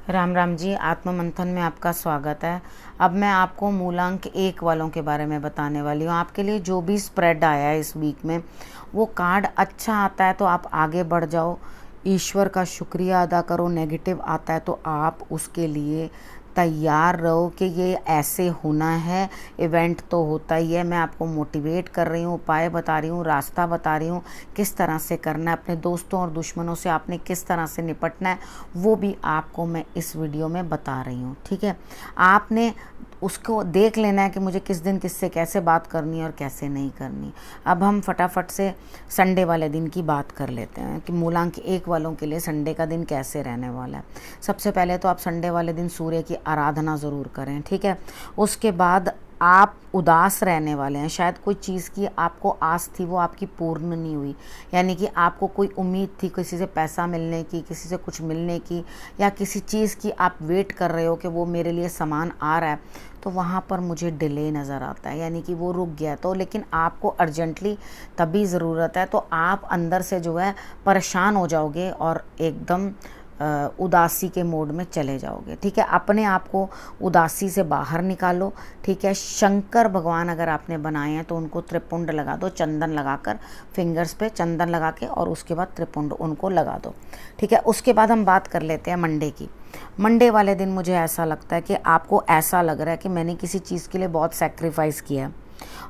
राम राम जी। आत्म मंथन में आपका स्वागत है। अब मैं आपको मूलांक 1 वालों के बारे में बताने वाली हूँ। आपके लिए जो भी स्प्रेड आया है इस वीक में, वो कार्ड अच्छा आता है तो आप आगे बढ़ जाओ, ईश्वर का शुक्रिया अदा करो। नेगेटिव आता है तो आप उसके लिए तैयार रहो कि ये ऐसे होना है, इवेंट तो होता ही है। मैं आपको मोटिवेट कर रही हूँ, उपाय बता रही हूँ, रास्ता बता रही हूँ, किस तरह से करना है, अपने दोस्तों और दुश्मनों से आपने किस तरह से निपटना है, वो भी आपको मैं इस वीडियो में बता रही हूँ। ठीक है, आपने उसको देख लेना है कि मुझे किस दिन किससे कैसे बात करनी है और कैसे नहीं करनी। अब हम फटाफट से संडे वाले दिन की बात कर लेते हैं कि मूलांक 1 वालों के लिए संडे का दिन कैसे रहने वाला है। सबसे पहले तो आप संडे वाले दिन सूर्य की आराधना ज़रूर करें। ठीक है, उसके बाद आप उदास रहने वाले हैं। शायद कोई चीज़ की आपको आस थी, वो आपकी पूर्ण नहीं हुई, यानी कि आपको कोई उम्मीद थी किसी से पैसा मिलने की, किसी से कुछ मिलने की, या किसी चीज़ की आप वेट कर रहे हो कि वो मेरे लिए सामान आ रहा है, तो वहाँ पर मुझे डिले नज़र आता है, यानी कि वो रुक गया। तो लेकिन आपको अर्जेंटली तभी ज़रूरत है, तो आप अंदर से जो है परेशान हो जाओगे और एकदम उदासी के मोड में चले जाओगे। ठीक है, अपने आप को उदासी से बाहर निकालो। ठीक है, शंकर भगवान अगर आपने बनाए हैं तो उनको त्रिपुंड लगा दो, चंदन लगाकर, फिंगर्स पे चंदन लगा के, और उसके बाद त्रिपुंड उनको लगा दो। ठीक है, उसके बाद हम बात कर लेते हैं मंडे की। मंडे वाले दिन मुझे ऐसा लगता है कि आपको ऐसा लग रहा है कि मैंने किसी चीज़ के लिए बहुत सेक्रीफाइस किया है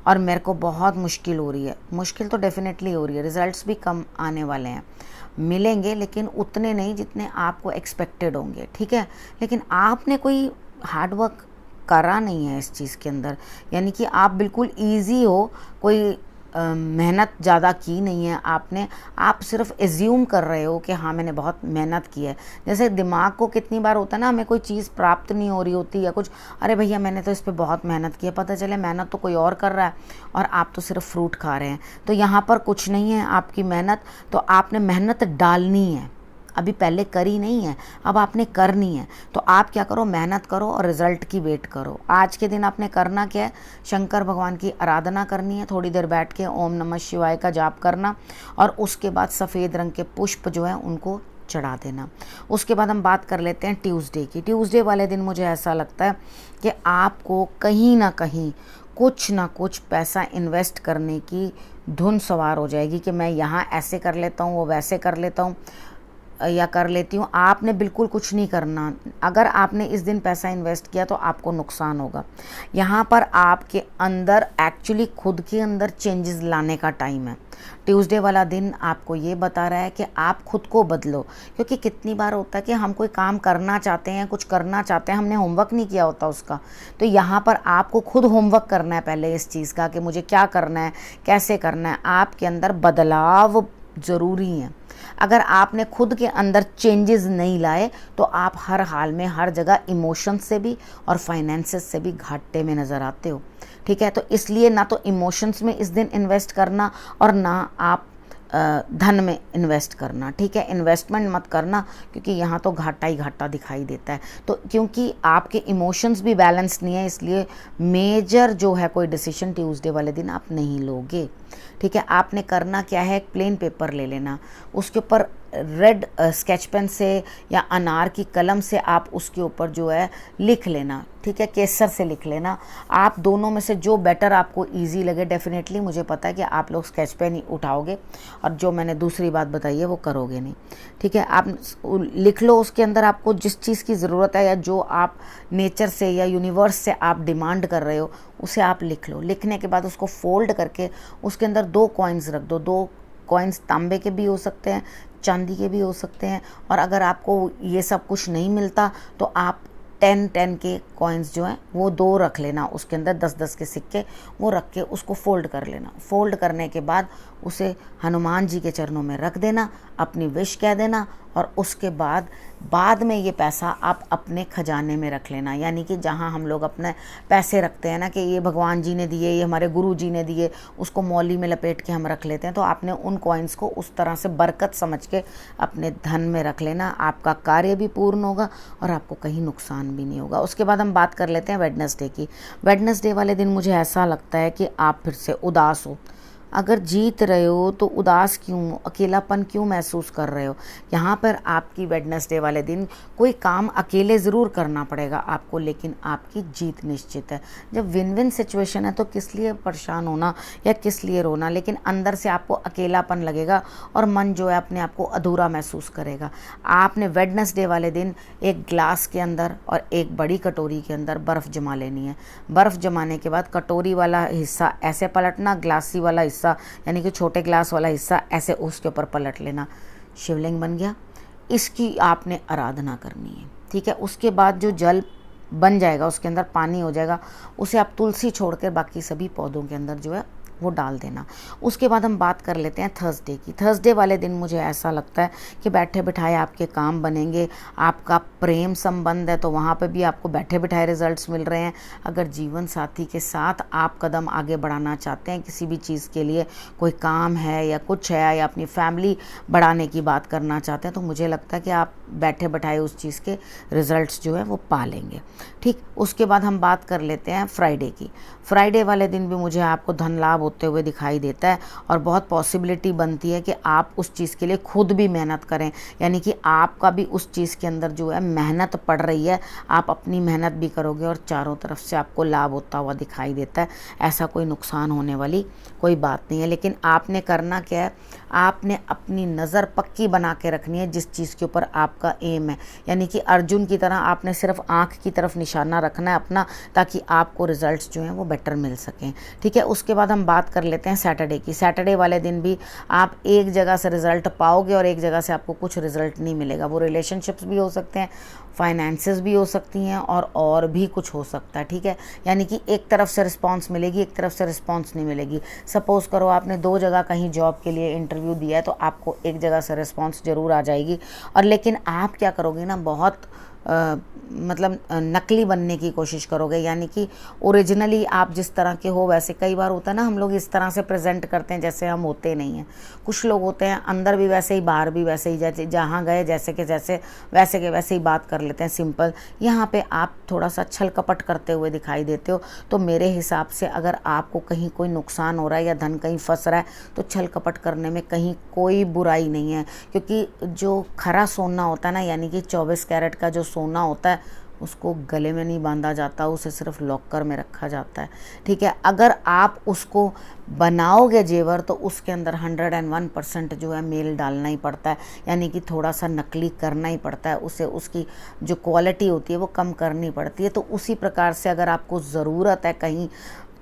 और मेरे को बहुत मुश्किल हो रही है। मुश्किल तो डेफिनेटली हो रही है, रिजल्ट्स भी कम आने वाले हैं, मिलेंगे लेकिन उतने नहीं जितने आपको एक्सपेक्टेड होंगे। ठीक है, लेकिन आपने कोई हार्डवर्क करा नहीं है इस चीज़ के अंदर, यानी कि आप बिल्कुल ईजी हो, कोई मेहनत ज़्यादा की नहीं है आपने। आप सिर्फ एज्यूम कर रहे हो कि हाँ मैंने बहुत मेहनत की है। जैसे दिमाग को कितनी बार होता है ना, हमें कोई चीज़ प्राप्त नहीं हो रही होती या कुछ, अरे भैया मैंने तो इस पर बहुत मेहनत की है, पता चले मेहनत तो कोई और कर रहा है और आप तो सिर्फ फ्रूट खा रहे हैं। तो यहाँ पर कुछ नहीं है आपकी मेहनत, तो आपने मेहनत डालनी है। अभी पहले करी नहीं है, अब आपने करनी है। तो आप क्या करो, मेहनत करो और रिजल्ट की वेट करो। आज के दिन आपने करना क्या है, शंकर भगवान की आराधना करनी है, थोड़ी देर बैठ के ओम नमः शिवाय का जाप करना, और उसके बाद सफ़ेद रंग के पुष्प जो है उनको चढ़ा देना। उसके बाद हम बात कर लेते हैं ट्यूसडे की। ट्यूसडे वाले दिन मुझे ऐसा लगता है कि आपको कहीं ना कहीं कुछ ना कुछ पैसा इन्वेस्ट करने की धुन सवार हो जाएगी कि मैं यहाँ ऐसे कर लेता हूँ, वो वैसे कर लेता हूँ या कर लेती हूँ। आपने बिल्कुल कुछ नहीं करना। अगर आपने इस दिन पैसा इन्वेस्ट किया तो आपको नुकसान होगा। यहाँ पर आपके अंदर एक्चुअली खुद के अंदर चेंजेस लाने का टाइम है। ट्यूसडे वाला दिन आपको ये बता रहा है कि आप खुद को बदलो, क्योंकि कितनी बार होता है कि हम कोई काम करना चाहते हैं, कुछ करना चाहते हैं, हमने होमवर्क नहीं किया होता उसका। तो यहाँ पर आपको खुद होमवर्क करना है पहले इस चीज़ का कि मुझे क्या करना है, कैसे करना है। आपके अंदर बदलाव ज़रूरी है। अगर आपने खुद के अंदर चेंजेस नहीं लाए तो आप हर हाल में, हर जगह इमोशंस से भी और फाइनेंसेस से भी घाटे में नज़र आते हो। ठीक है, तो इसलिए ना तो इमोशंस में इस दिन इन्वेस्ट करना और ना आप धन में इन्वेस्ट करना। ठीक है, इन्वेस्टमेंट मत करना, क्योंकि यहाँ तो घाटा ही घाटा दिखाई देता है। तो क्योंकि आपके इमोशंस भी बैलेंस नहीं है, इसलिए मेजर जो है कोई डिसीजन ट्यूसडे वाले दिन आप नहीं लोगे। ठीक है, आपने करना क्या है, एक प्लेन पेपर ले लेना, उसके ऊपर रेड स्केच पेन से या अनार की कलम से आप उसके ऊपर जो है लिख लेना। ठीक है, केसर से लिख लेना। आप दोनों में से जो बेटर आपको इजी लगे, डेफिनेटली मुझे पता है कि आप लोग स्केच पेन ही उठाओगे और जो मैंने दूसरी बात बताई है वो करोगे नहीं। ठीक है, आप लिख लो, उसके अंदर आपको जिस चीज़ की ज़रूरत है या जो आप नेचर से या यूनिवर्स से आप डिमांड कर रहे हो उसे आप लिख लो। लिखने के बाद उसको फोल्ड करके उसके अंदर 2 कॉइन्स रख दो। 2 कॉइन्स तांबे के भी हो सकते हैं, चांदी के भी हो सकते हैं, और अगर आपको ये सब कुछ नहीं मिलता तो आप 10-10 के कॉइन्स जो हैं वो 2 रख लेना, उसके अंदर 10-10 के सिक्के वो रख के उसको फोल्ड कर लेना। फोल्ड करने के बाद उसे हनुमान जी के चरणों में रख देना, अपनी विश कह देना, और उसके बाद में ये पैसा आप अपने खजाने में रख लेना। यानी कि जहाँ हम लोग अपने पैसे रखते हैं ना कि ये भगवान जी ने दिए, ये हमारे गुरु जी ने दिए, उसको मौली में लपेट के हम रख लेते हैं, तो आपने उन कॉइन्स को उस तरह से बरकत समझ के अपने धन में रख लेना। आपका कार्य भी पूर्ण होगा और आपको कहीं नुकसान भी नहीं होगा। उसके बाद हम बात कर लेते हैं वेडनेसडे की। वेडनेसडे वाले दिन मुझे ऐसा लगता है कि आप फिर से उदास हो, अगर जीत रहे हो तो उदास क्यों, अकेलापन क्यों महसूस कर रहे हो। यहाँ पर आपकी वेडनेसडे वाले दिन कोई काम अकेले ज़रूर करना पड़ेगा आपको, लेकिन आपकी जीत निश्चित है। जब विन विन सिचुएशन है तो किस लिए परेशान होना या किस लिए रोना, लेकिन अंदर से आपको अकेलापन लगेगा और मन जो है अपने आप को अधूरा महसूस करेगा। आपने वेडनेसडे वाले दिन एक ग्लास के अंदर और एक बड़ी कटोरी के अंदर बर्फ़ जमा लेनी है। बर्फ़ जमाने के बाद कटोरी वाला हिस्सा ऐसे पलटना, ग्लासी वाला हिस्सा यानी कि छोटे ग्लास वाला हिस्सा ऐसे उसके ऊपर पलट लेना। शिवलिंग बन गया। इसकी आपने आराधना करनी है, ठीक है। उसके बाद जो जल बन जाएगा उसके अंदर पानी हो जाएगा, उसे आप तुलसी छोड़कर बाकी सभी पौधों के अंदर जो है वो डाल देना। उसके बाद हम बात कर लेते हैं थर्सडे की। थर्सडे वाले दिन मुझे ऐसा लगता है कि बैठे बिठाए आपके काम बनेंगे। आपका प्रेम संबंध है तो वहाँ पे भी आपको बैठे बिठाए रिजल्ट्स मिल रहे हैं। अगर जीवन साथी के साथ आप कदम आगे बढ़ाना चाहते हैं किसी भी चीज़ के लिए, कोई काम है या कुछ है, या अपनी फैमिली बढ़ाने की बात करना चाहते हैं, तो मुझे लगता है कि आप बैठे बिठाए उस चीज़ के रिजल्ट्स जो है वो पा लेंगे, ठीक। उसके बाद हम बात कर लेते हैं फ्राइडे की। फ्राइडे वाले दिन भी मुझे आपको धन लाभ होते हुए दिखाई देता है और बहुत पॉसिबिलिटी बनती है कि आप उस चीज़ के लिए खुद भी मेहनत करें, यानी कि आपका भी उस चीज़ के अंदर जो है मेहनत पड़ रही है। आप अपनी मेहनत भी करोगे और चारों तरफ से आपको लाभ होता हुआ दिखाई देता है। ऐसा कोई नुकसान होने वाली कोई बात नहीं है, लेकिन आपने करना क्या है, आपने अपनी नज़र पक्की बना के रखनी है जिस चीज़ के ऊपर आपका एम है। यानी कि अर्जुन की तरह आपने सिर्फ आँख की तरफ निशाना रखना है अपना, ताकि आपको रिजल्ट्स जो हैं वो बेटर मिल सकें, ठीक है। उसके बाद हम बात कर लेते हैं सैटरडे की। सैटरडे वाले दिन भी आप एक जगह से रिजल्ट पाओगे और एक जगह से आपको कुछ रिजल्ट नहीं मिलेगा। वो रिलेशनशिप्स भी हो सकते हैं, फाइनेंसेस भी हो सकती हैं और भी कुछ हो सकता है, ठीक है। यानी कि एक तरफ से रिस्पांस मिलेगी, एक तरफ से रिस्पांस नहीं मिलेगी। सपोज़ करो आपने 2 जगह कहीं जॉब के लिए इंटरव्यू दिया है तो आपको एक जगह से रिस्पांस ज़रूर आ जाएगी, और लेकिन आप क्या करोगे ना, बहुत मतलब नकली बनने की कोशिश करोगे। यानी कि ओरिजिनली आप जिस तरह के हो वैसे, कई बार होता है ना हम लोग इस तरह से प्रेजेंट करते हैं जैसे हम होते नहीं हैं। कुछ लोग होते हैं अंदर भी वैसे ही बाहर भी वैसे ही, जैसे जहाँ गए जैसे के जैसे वैसे के वैसे ही बात कर लेते हैं, सिंपल। यहाँ पे आप थोड़ा सा छल कपट करते हुए दिखाई देते हो। तो मेरे हिसाब से अगर आपको कहीं कोई नुकसान हो रहा है या धन कहीं फंस रहा है तो छल कपट करने में कहीं कोई बुराई नहीं है, क्योंकि जो खरा सोना होता है ना, यानी कि 24 कैरेट का जो सोना होता है उसको गले में नहीं बांधा जाता, उसे सिर्फ लॉकर में रखा जाता है, ठीक है। अगर आप उसको बनाओगे जेवर तो उसके अंदर 101% जो है मेल डालना ही पड़ता है, यानी कि थोड़ा सा नकली करना ही पड़ता है उसे, उसकी जो क्वालिटी होती है वो कम करनी पड़ती है। तो उसी प्रकार से अगर आपको ज़रूरत है कहीं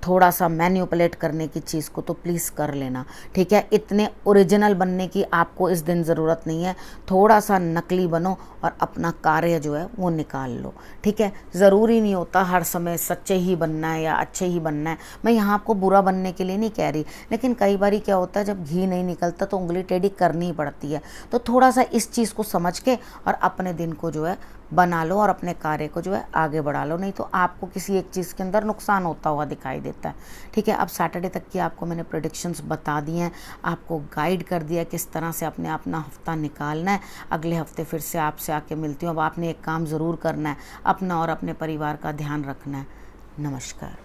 थोड़ा सा मैन्युपुलेट करने की चीज़ को, तो प्लीज़ कर लेना, ठीक है। इतने ओरिजिनल बनने की आपको इस दिन ज़रूरत नहीं है। थोड़ा सा नकली बनो और अपना कार्य जो है वो निकाल लो, ठीक है। ज़रूरी नहीं होता हर समय सच्चे ही बनना है या अच्छे ही बनना है। मैं यहाँ आपको बुरा बनने के लिए नहीं कह रही, लेकिन कई बार क्या होता है जब घी नहीं निकलता तो उंगली टेढ़ी करनी ही पड़ती है। तो थोड़ा सा इस चीज़ को समझ के और अपने दिन को जो है बना लो और अपने कार्य को जो है आगे बढ़ा लो, नहीं तो आपको किसी एक चीज़ के अंदर नुकसान होता हुआ दिखाई देता है, ठीक है। अब सैटरडे तक की आपको मैंने प्रेडिक्शंस बता दी हैं, आपको गाइड कर दिया किस तरह से अपने अपना हफ्ता निकालना है। अगले हफ्ते फिर से आपसे आके मिलती हूँ। अब आपने एक काम ज़रूर करना है, अपना और अपने परिवार का ध्यान रखना है। नमस्कार।